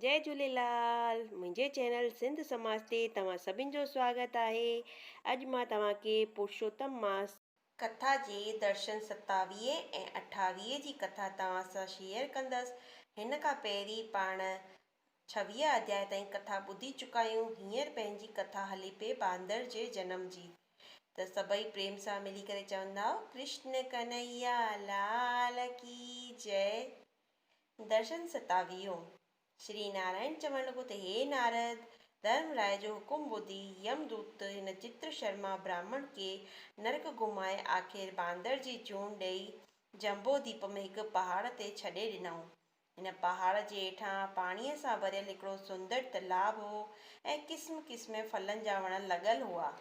जय झूलेलाल। मुंहिंजे चैनल सिंध समाज ते तव्हां सभिनि जो स्वागत आहे। अॼु मां तव्हांखे पुरुषोत्तम मास कथा जे दर्शन 27 ऐं 28 जी कथा तव्हां सां शेयर कंदसि। हिन खां पहिरीं पाण 26 अध्याय ताईं कथा ॿुधी चुका आहियूं। हींअर पंहिंजी कथा हली पई बांदर जे जनम जी। त सभई प्रेम सां मिली करे चवंदा, कृष्ण कन्हैया लाल की जय। दर्शन 27। श्री नारायण चवण लॻो त हे नारद, धर्मराय जो हुकुम ॿुधी यमदूत हिन चित्र शर्मा ब्राह्मण खे नरक घुमाए आख़िर बांदर जी जून ॾेई जंबोदीप में हिकु पहाड़ ते छॾे ॾिनऊं। हिन पहाड़ जे हेठां पाणीअ सां भरियल हिकिड़ो सुंदर तलाब हो ऐं क़िस्म क़िस्म फलनि जा वण लॻल हुआ।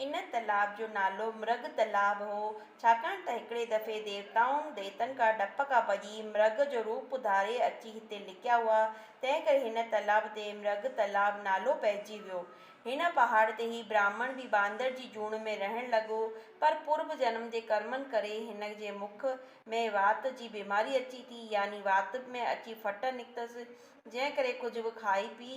इन तलाब जो नालो मृग तलाब हो, छाकाणि त हिकिड़े दफ़े देवतनि खां डप खां भॼी मृग जो रूप धारे अची हिते लिकिया हुआ। तंहिं करे हिन तलाब ते मृग तलाब नालो पइजी वियो। हिन पहाड़ ते ही ब्राह्मण बि बांदर जी जूण में रहण लॻो, पर पूर्व जन्म जे कर्मनि करे हिन जे मुख में वात जी बीमारी अची थी, यानी वात में अची फट निकितसि, जंहिं करे कुझु बि खाई पी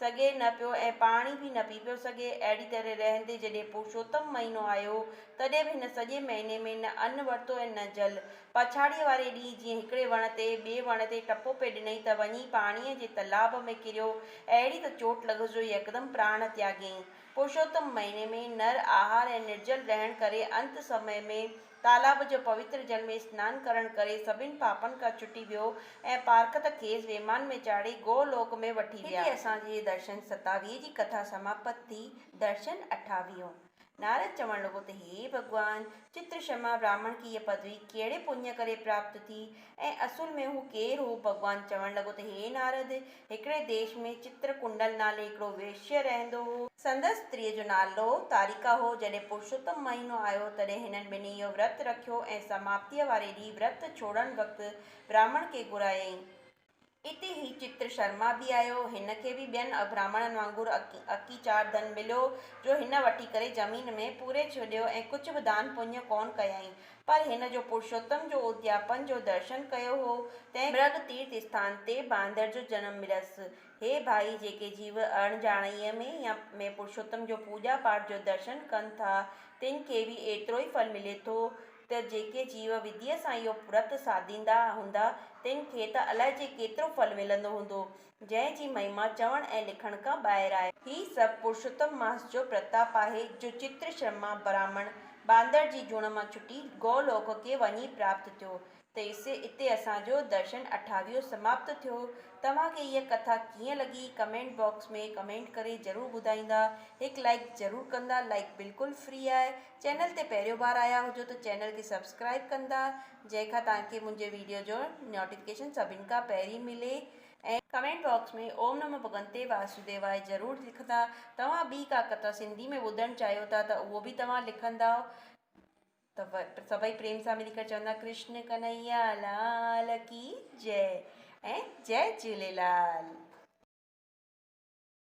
सघे न पियो ऐं पाणी बि न पी पियो सघे। अहिड़ी तरह रहंदे जॾहिं पुरुषोत्तम महीनो आयो, तॾहिं बि हिन सॼे महीने में न अन्न वरितो ऐं न जल। पछाड़ीअ वारे ॾींहुं जीअं हिकिड़े वण ते ॿिए वण ते टपो पे ॾिनई त वञी पाणीअ जे तलाब में किरियो। अहिड़ी त चोट लॻसि जो यकदमि प्राण त्यागईं। पुरुषोत्तम महीने में नर आहार ऐं निर्जल रहण करे अंत समय में तालाब जो पवित्र जल में सनानु करण करे सभिनि पापनि खां छुटी वियो ऐं पार्कत खेसि वेमान में चाढ़े गोलोक में वठी विया। हिते असांजी दर्शन 27 जी कथा समाप्त थी। दर्शन 28। नारद चवण लॻो त हे भॻवान, चित्रशर्मा ब्राह्मण की हीअ पदवी कहिड़े पुण्य करे प्राप्त थी ऐं असुल में हू केरु हो? भॻवान चवण लॻो त हे नारद, हिकिड़े देश में चित्रकुंडल नाले हिकिड़ो वैश्य रहंदो हो। संदसि स्त्रीअ जो नालो तारिका हो। जॾहिं पुरुषोत्तम महीनो आयो तॾहिं हिननि ॿिन्ही इहो व्रत रखियो ऐं समाप्तीअ वारे ॾींहुं व्रत छोड़ण वक़्तु ब्राह्मण खे घुरायईं। इते ही चित्र शर्मा बि आयो। हिन खे बि ॿियनि ब्राह्मणनि वांगुरु अकीचार धन मिलियो, जो हिन वठी करे ज़मीन में पूरे छॾियो ऐं कुझु बि दान पुण्य कोन कयईं। पर हिन जो पुरुषोत्तम जो उद्यापन जो दर्शन कयो हो, तंहिं मृग तीर्थ स्थान ते बांदर जो जनम मिलयसि। हे भाई, जेके जीव अणॼाणीअ में पुरुषोत्तम जो पूॼा पाठ जो दर्शन कनि था, तिन खे बि एतिरो ई फल मिले थो त जेके जीव विधीअ सां इहो व्रत साधींदा हूंदा, तिन खे त अलाए जे केतिरो फल मिलंदो हूंदो, जंहिं जी महिमा चवण ऐं लिखण खां ॿाहिरि आहे। ही सभु पुरुषोत्तम मास जो प्रताप आहे, जो चित्र शर्मा ब्राह्मण बांदर जी जूण मां छुटी गोलोक खे वञी प्राप्त थियो। त इते असांजो दर्शन 28 समाप्त थियो। तव्हांखे हीअ कथा कीअं लॻी, कमेंट बॉक्स में कमेंट करे ज़रूरु ॿुधाईंदा। हिकु लाइक ज़रूरु कंदा, लाइक बिल्कुलु फ्री आहे। चैनल ते पहिरियों बार आया हुजो त चैनल खे सब्सक्राइब कंदा, जंहिंखां तव्हांखे मुंहिंजे वीडियो जो नोटिफिकेशन सभिनि खां पहिरीं मिले। ऐं कमेंट बॉक्स में ओम नमो भगवंते वासुदेवाय ज़रूरु लिखंदा। तव्हां ॿी का कथा सिंधी में ॿुधणु चाहियो था त उहो बि तव्हां लिखंदा। त सभई प्रेम सां मिली करे चवंदा, कृष्ण कन्हैया लाल की जय ऐं जय झूलेलाल।